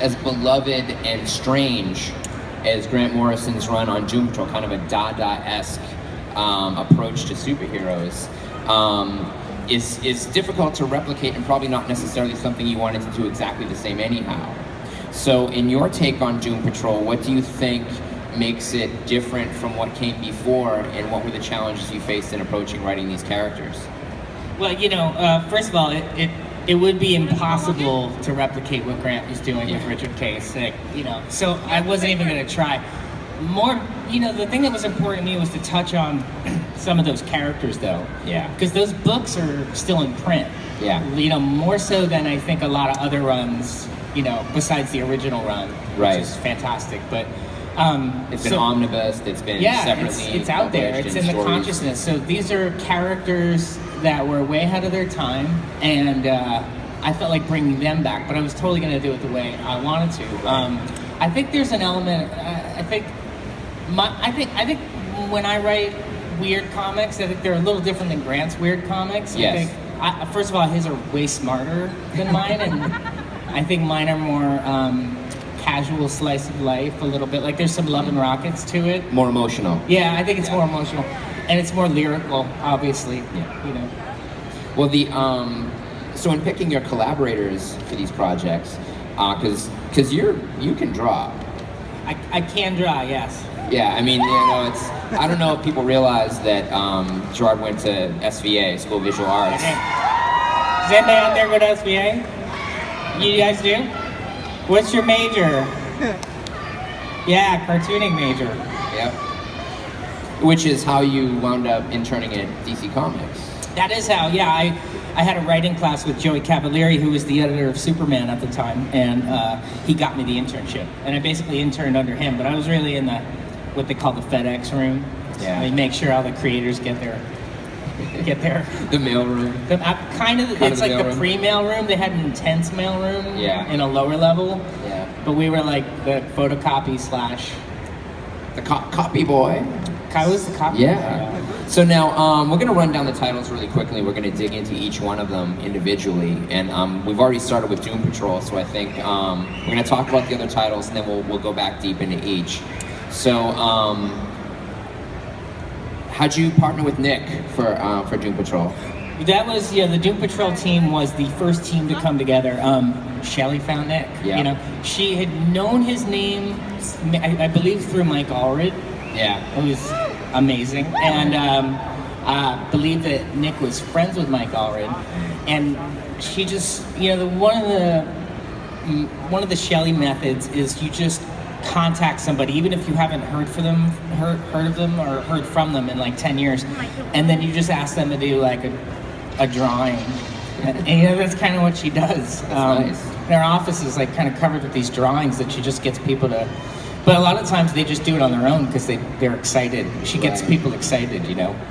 as beloved and strange as Grant Morrison's run on Doom Patrol, kind of a Dada-esque approach to superheroes, is difficult to replicate and probably not necessarily something you wanted to do exactly the same anyhow. So in your take on Doom Patrol, what do you think makes it different from what came before, and what were the challenges you faced in approaching writing these characters? Well, first of all, it would be impossible to replicate what Grant was doing with Richard Case. So I wasn't even going to try. The thing that was important to me was to touch on some of those characters, though. Yeah. Because those books are still in print. Yeah. More so than I think a lot of other runs, besides the original run, which is fantastic. But it's been omnibus, it's been separately it's out there, it's in the consciousness. So these are characters that were way ahead of their time, and I felt like bringing them back, but I was totally going to do it the way I wanted to. I think there's an element. I think when I write weird comics, I think they're a little different than Grant's weird comics. Yes. I think, first of all, his are way smarter than mine, and I think mine are more casual slice of life, a little bit. Like there's some love and rockets to it. More emotional. Yeah, I think it's more emotional, and it's more lyrical, obviously. Yeah. Well, so in picking your collaborators for these projects, because you can draw. I can draw, yes. Yeah, I mean, I don't know if people realize that Gerard went to SVA, School of Visual Arts. Does anybody out there go to SVA? You guys do? What's your major? Yeah, cartooning major. Yep. Which is how you wound up interning at DC Comics. That is how, I had a writing class with Joey Cavalieri, who was the editor of Superman at the time, and he got me the internship. And I basically interned under him, but I was really in what they call the FedEx room. Yeah. They make sure all the creators get their the mail room. It's like the pre-mail room. They had an intense mail room in a lower level. Yeah. But we were like the photocopy / the copy boy. I was the copy boy. Yeah. So now we're going to run down the titles really quickly. We're going to dig into each one of them individually, and we've already started with Doom Patrol. So I think we're going to talk about the other titles, and then we'll go back deep into each. So. How'd you partner with Nick for Doom Patrol? That was, the Doom Patrol team was the first team to come together. Shelley found Nick. Yeah. She had known his name, I believe, through Mike Allred. Yeah. It was amazing. And I believe that Nick was friends with Mike Allred. And she just, one of the Shelley methods is you just contact somebody, even if you haven't heard of them or heard from them in like 10 years, and then you just ask them to do like a drawing. And that's kind of what she does. Nice. And her office is like kind of covered with these drawings that she just gets people to, but a lot of times they just do it on their own because they're excited. She gets people excited,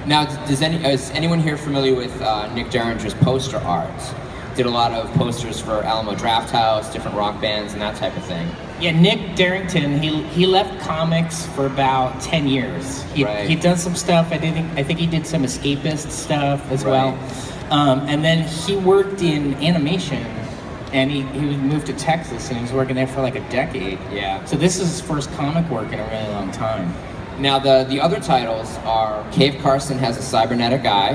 Now, is anyone here familiar with Nick Derringer's poster art? Did a lot of posters for Alamo Drafthouse, different rock bands, and that type of thing. Yeah, Nick Darrington, he left comics for about 10 years. He'd done some stuff. I think he did some escapist stuff as well. And then he worked in animation, and he moved to Texas, and he was working there for like a decade. Yeah. So this is his first comic work in a really long time. Now, the other titles are Cave Carson Has a Cybernetic Eye.